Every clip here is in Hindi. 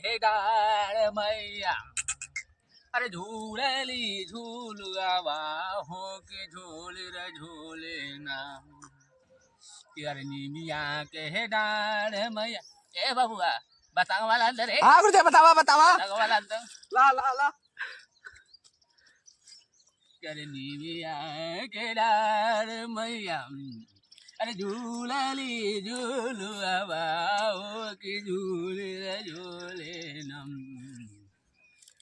हे डाल मैया अरे झूलेली झूलवा हो के झूले रे झूले ना यार नीमिया के हे डाल मैया ए बाबूआ बताओ वाला अंदर है हाँ गुरुदेव बतावा बतावा बताओ वाला अंदर ला ला ला यार नीमिया के डाल मैया अरे झूलेली झूलवा हो के झूले रे झूले नम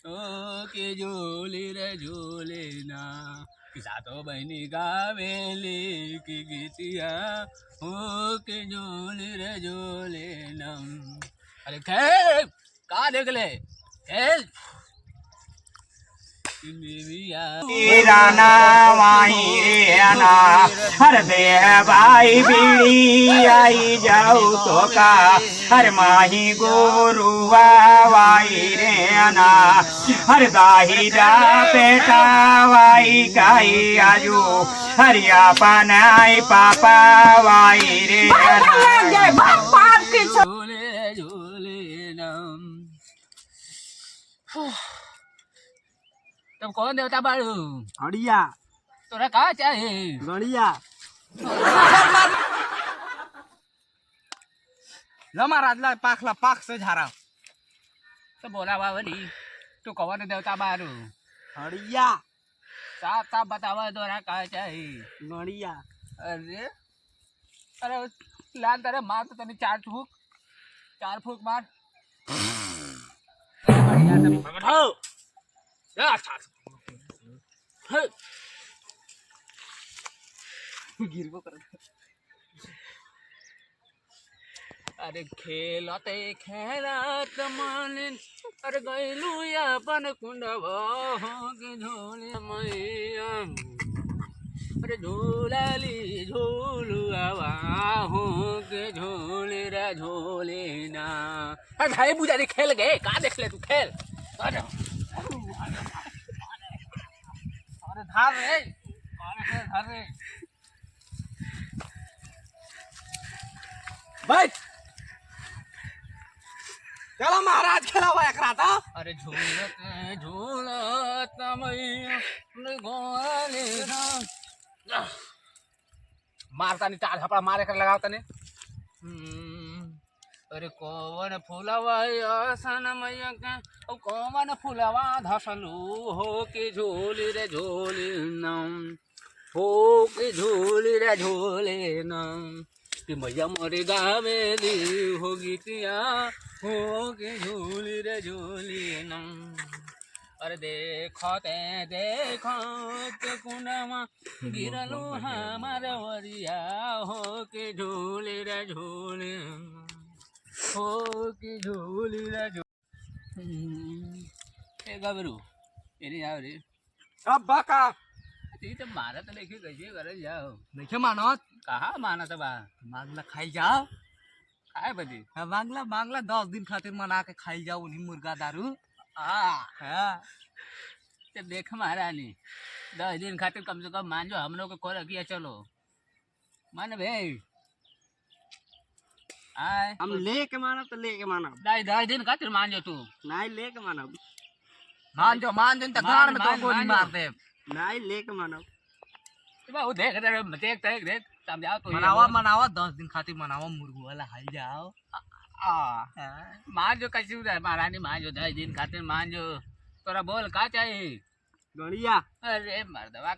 ओ के झोले रे झोले ना सातो बहनी गावेली की गीतिया हो के झोले रे झोले नम अरे खेल कहाँ देख ले खेल राना माही रेना हर दे भाई बीड़ी आई जाऊ तो का हर माही गोरुआ वाई रेना हर दाहिरा बेटा वाई गाई आजू हरिया पनाई पापा वाई रेना झोले झोले नम तुम कौन देवता बाड़ू हड़िया तोरा कहाँ चाहे गड़िया ला महाराज ला पाख से झारा तो बोला बाबली तू कौन देवता बाड़ू हड़िया साफ साफ बतावा तोरा कहाँ चाहे गड़िया अरे अरे लान तेरे मार तो तने चार फूक मार बढ़िया से बैठो या अच्छा गिरबो कर अरे खेलते खेलत मन अरे गैलू अपन कुंडवा हो के झोले मैया अरे झूलाली झूलुआ हो के झोले रे झोले ना अरे भाई बुझारी खेल गए कहाँ देख ले तू खेल अरे धार रे धार रे बैठ चलो महाराज खेला हुआ एक रात अरे झूलत झूलत मैया गोले मारता नहीं चार झपड़ा मारे कर लगाओ तने अरे कौन फूलवा सन मैया के कौन फूलवा धसलू हो के झोली रे झोली नम हो के झोली रे झोले नम कि मैया मोरे गावेली हो गीतिया हो के झोली रे झोली नम अरे देखो ते कुंडमा गिरलू हमारे वरिया हो के झोली रे झोली हो के झोली रे ए गबरू एनी आओ रे अब बाका ती तो मारा तो लेके कैसे करे जाओ नहीं मानत कहाँ माना तो बा मांगला खाई जाओ काय बदी हाँ, मांगला 10 दिन खातिर मना के खाई जाओ उन्हीं मुर्गा दारू हाँ तो देख महारानी 10 दिन खातिर कम से कम मान जो हम लोग को कोर किया चलो मान भाई आए हम लेके मानब तो लेके मानब 10 दिन खातिर मान जो तू नहीं लेके मानब मान जो तो गाड़ में तो गोली मार दे नहीं लेके मानब वो देख देख समझाओ तो मनावा 10 दिन खातिर मनावा मुर्गो वाला हाई जाओ मान जो कैसी महारानी मान जो 10 दिन खातिर मान जो तोरा बोल का चाहिए गड़िया अरे मर्दवा